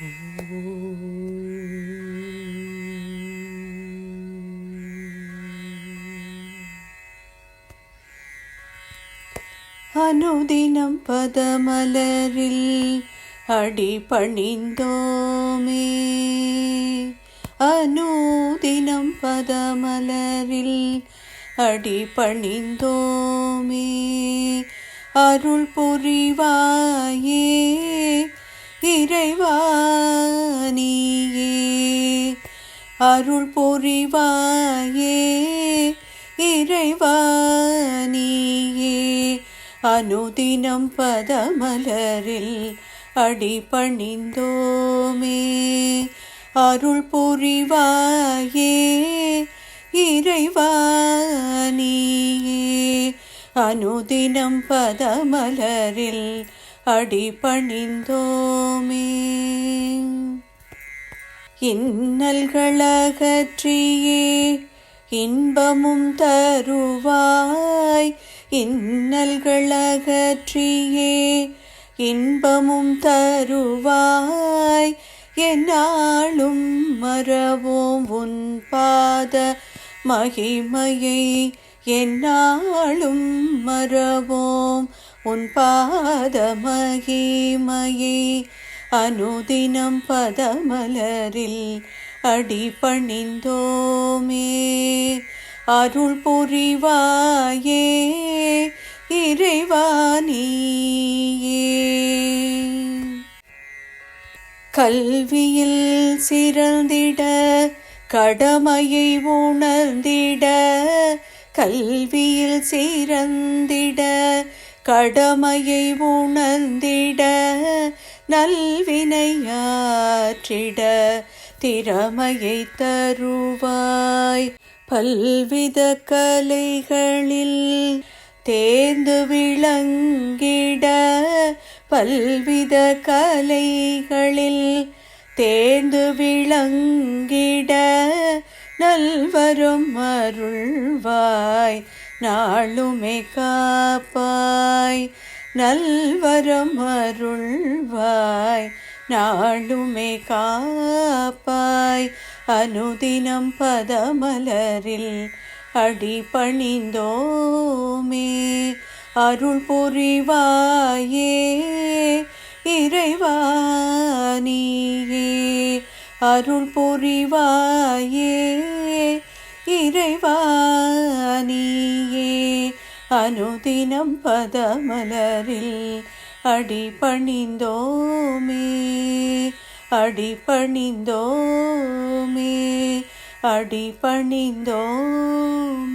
அனுதினம் பதமலரில் அடிபணிந்தோமே. அனுதினம் பதமலரில் அடிபணிந்தோமே. அருள் புரிவாயே இறைவா நீயே. அருள் புரிவாயே இறைவா நீயே. அனுதினம் பதமலரில் அடிபணிந்தோமே. அருள் புரிவாயே இறைவா நீயே. அனுதினம் பதமலரில் அடிபணிந்தோமே. இன்னல்களகற்றியே இன்பமும் தருவாய். இன்னல்களகற்றியே இன்பமும் தருவாய். என்னாலும் மறவோம் உன் பாத மகிமையை. என்னாலும் மறவோம் உன் பாத மகிமையை. அனுதினம் பதமலரில் அடிபணிந்தோமே. அருள் புரிவாயே இறைவா நீயே. கல்வியில் சிறந்திட கடமையை உணர்ந்திட. கல்வியில் சிறந்திட கடமையை உணர்ந்திட. நல்வினையாற்றிட திறமையை தருவாய். பல்வித கலைகளில் தேர்ந்து விளங்கிட. பல்வித கலைகளில் தேர்ந்து விளங்கிட. நல்வரும் அருள்வாய் நாளுமே காப்பாய். நல்வரம் அருள்வாய் நாளுமே காப்பாய். அனுதினம் பதமலரில் அடிபணிந்தோமே. அருள் புரிவாயே இறைவா நீயே. அருள் புரிவாயே இறைவா நீயே. அனுதினம் பதமலரில் அடிபணிந்தோமே. அடிபணிந்தோமே. அடிபணிந்தோமே.